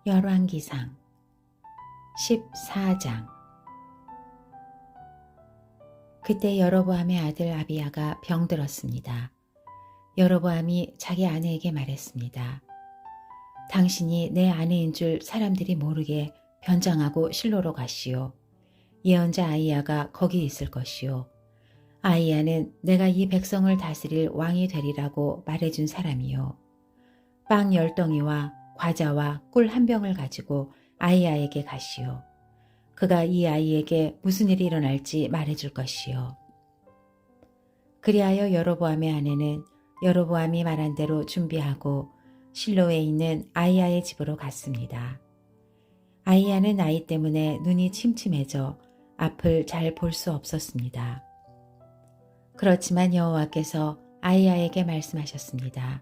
열왕기상 14장. 그때 여로보암의 아들 아비야가 병들었습니다. 여로보암이 자기 아내에게 말했습니다. 당신이 내 아내인 줄 사람들이 모르게 변장하고 실로로 가시오. 예언자 아이야가 거기 있을 것이오. 아이야는 내가 이 백성을 다스릴 왕이 되리라고 말해준 사람이요. 빵 10덩이와 과자와 꿀 한 병을 가지고 아이야에게 가시오. 그가 이 아이에게 무슨 일이 일어날지 말해줄 것이요. 그리하여 여로보암의 아내는 여로보암이 말한 대로 준비하고 실로에 있는 아이야의 집으로 갔습니다. 아이야는 나이 때문에 눈이 침침해져 앞을 잘 볼 수 없었습니다. 그렇지만 여호와께서 아이야에게 말씀하셨습니다.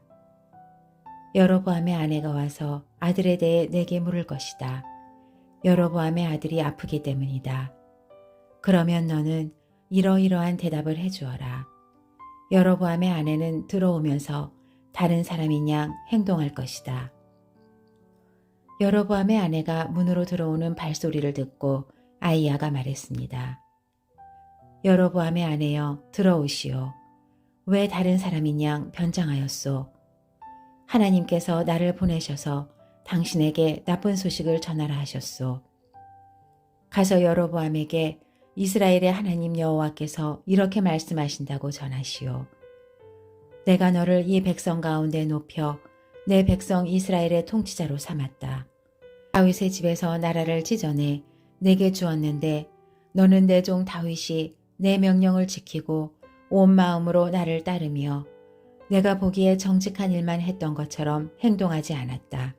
여로보암의 아내가 와서 아들에 대해 내게 물을 것이다. 여로보암의 아들이 아프기 때문이다. 그러면 너는 이러이러한 대답을 해주어라. 여로보암의 아내는 들어오면서 다른 사람인 양 행동할 것이다. 여로보암의 아내가 문으로 들어오는 발소리를 듣고 아이야가 말했습니다. 여로보암의 아내여 들어오시오. 왜 다른 사람인 양 변장하였소? 하나님께서 나를 보내셔서 당신에게 나쁜 소식을 전하라 하셨소. 가서 여로보암에게 이스라엘의 하나님 여호와께서 이렇게 말씀하신다고 전하시오. 내가 너를 이 백성 가운데 높여 내 백성 이스라엘의 통치자로 삼았다. 다윗의 집에서 나라를 찢어내 내게 주었는데 너는 내 종 다윗이 내 명령을 지키고 온 마음으로 나를 따르며 내가 보기에 정직한 일만 했던 것처럼 행동하지 않았다.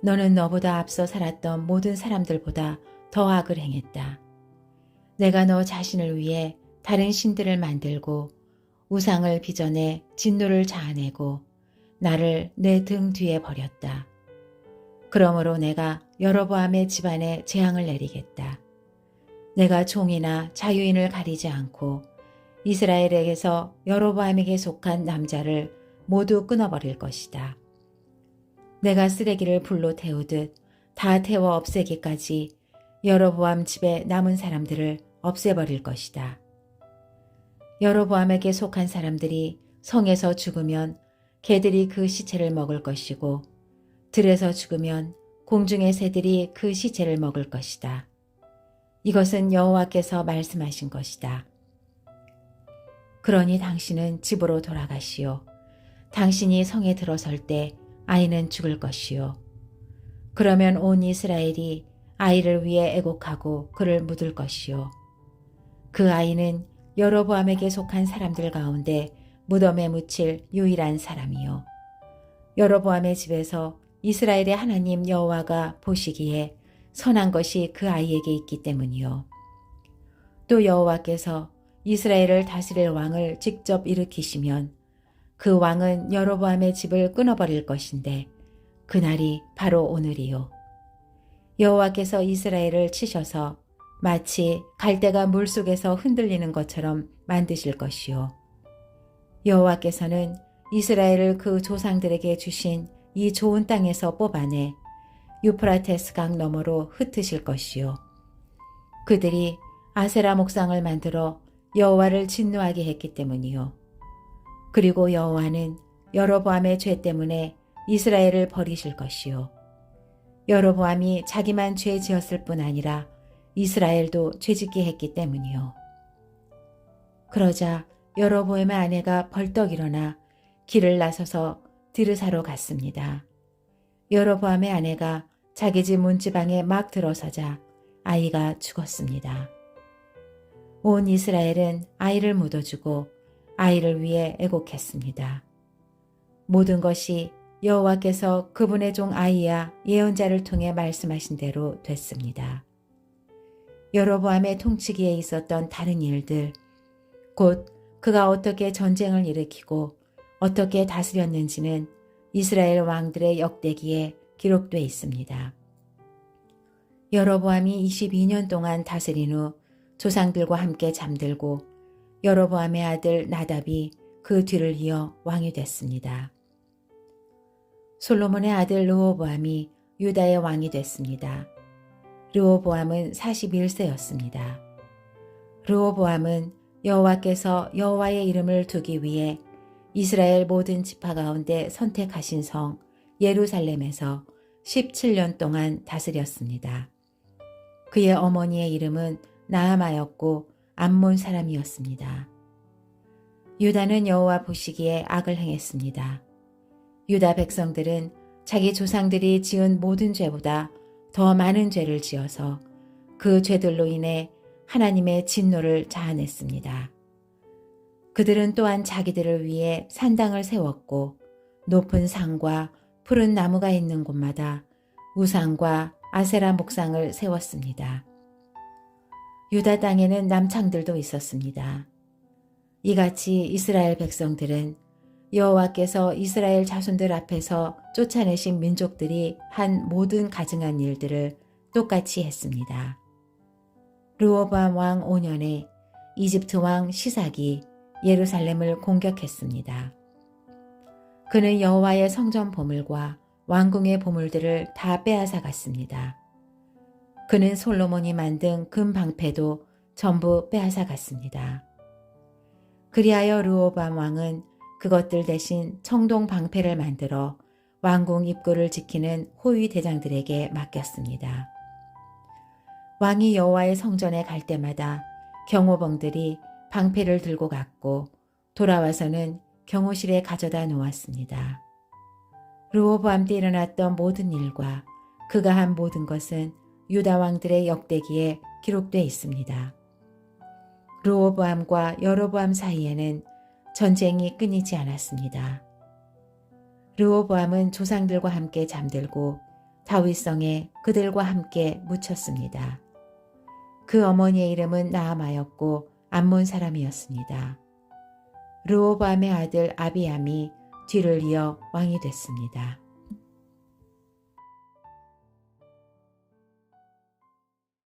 너는 너보다 앞서 살았던 모든 사람들보다 더 악을 행했다. 내가 너 자신을 위해 다른 신들을 만들고 우상을 빚어내 진노를 자아내고 나를 내 등 뒤에 버렸다. 그러므로 내가 여로보암의 집안에 재앙을 내리겠다. 내가 종이나 자유인을 가리지 않고 이스라엘에게서 여로보암에게 속한 남자를 모두 끊어버릴 것이다. 내가 쓰레기를 불로 태우듯 다 태워 없애기까지 여로보암 집에 남은 사람들을 없애버릴 것이다. 여로보암에게 속한 사람들이 성에서 죽으면 개들이 그 시체를 먹을 것이고 들에서 죽으면 공중의 새들이 그 시체를 먹을 것이다. 이것은 여호와께서 말씀하신 것이다. 그러니 당신은 집으로 돌아가시오. 당신이 성에 들어설 때 아이는 죽을 것이요. 그러면 온 이스라엘이 아이를 위해 애곡하고 그를 묻을 것이요. 그 아이는 여로보암에게 속한 사람들 가운데 무덤에 묻힐 유일한 사람이요. 여로보암의 집에서 이스라엘의 하나님 여호와가 보시기에 선한 것이 그 아이에게 있기 때문이요. 또 여호와께서 이스라엘을 다스릴 왕을 직접 일으키시면 그 왕은 여로보암의 집을 끊어버릴 것인데 그날이 바로 오늘이요. 여호와께서 이스라엘을 치셔서 마치 갈대가 물속에서 흔들리는 것처럼 만드실 것이요. 여호와께서는 이스라엘을 그 조상들에게 주신 이 좋은 땅에서 뽑아내 유프라테스 강 너머로 흩으실 것이요. 그들이 아세라 목상을 만들어 여호와를 진노하게 했기 때문이요. 그리고 여호와는 여로보암의 죄 때문에 이스라엘을 버리실 것이요. 여로보암이 자기만 죄 지었을 뿐 아니라 이스라엘도 죄짓게 했기 때문이요. 그러자 여로보암의 아내가 벌떡 일어나 길을 나서서 드르사로 갔습니다. 여로보암의 아내가 자기 집 문지방에 막 들어서자 아이가 죽었습니다. 온 이스라엘은 아이를 묻어주고 아이를 위해 애곡했습니다. 모든 것이 여호와께서 그분의 종 아이야 예언자를 통해 말씀하신 대로 됐습니다. 여로보암의 통치기에 있었던 다른 일들, 곧 그가 어떻게 전쟁을 일으키고 어떻게 다스렸는지는 이스라엘 왕들의 역대기에 기록돼 있습니다. 여로보암이 22년 동안 다스린 후 조상들과 함께 잠들고 여로보암의 아들 나답이 그 뒤를 이어 왕이 됐습니다. 솔로몬의 아들 르호보암이 유다의 왕이 됐습니다. 르호보암은 41세였습니다. 르호보암은 여호와께서 여호와의 이름을 두기 위해 이스라엘 모든 지파 가운데 선택하신 성 예루살렘에서 17년 동안 다스렸습니다. 그의 어머니의 이름은 나아마였고 암몬 사람이었습니다. 유다는 여호와 보시기에 악을 행했습니다. 유다 백성들은 자기 조상들이 지은 모든 죄보다 더 많은 죄를 지어서 그 죄들로 인해 하나님의 진노를 자아냈습니다. 그들은 또한 자기들을 위해 산당을 세웠고 높은 산과 푸른 나무가 있는 곳마다 우상과 아세라 목상을 세웠습니다. 유다 땅에는 남창들도 있었습니다. 이같이 이스라엘 백성들은 여호와께서 이스라엘 자손들 앞에서 쫓아내신 민족들이 한 모든 가증한 일들을 똑같이 했습니다. 르호보암 왕 5년에 이집트 왕 시삭이 예루살렘을 공격했습니다. 그는 여호와의 성전 보물과 왕궁의 보물들을 다 빼앗아 갔습니다. 그는 솔로몬이 만든 금 방패도 전부 빼앗아 갔습니다. 그리하여 르호보암 왕은 그것들 대신 청동 방패를 만들어 왕궁 입구를 지키는 호위 대장들에게 맡겼습니다. 왕이 여호와의 성전에 갈 때마다 경호병들이 방패를 들고 갔고 돌아와서는 경호실에 가져다 놓았습니다. 르호보암 때 일어났던 모든 일과 그가 한 모든 것은 유다 왕들의 역대기에 기록되어 있습니다. 르호보암과 여로보암 사이에는 전쟁이 끊이지 않았습니다. 르호보암은 조상들과 함께 잠들고 다윗성에 그들과 함께 묻혔습니다. 그 어머니의 이름은 나아마였고 암몬 사람이었습니다. 르호보암의 아들 아비암이 뒤를 이어 왕이 됐습니다.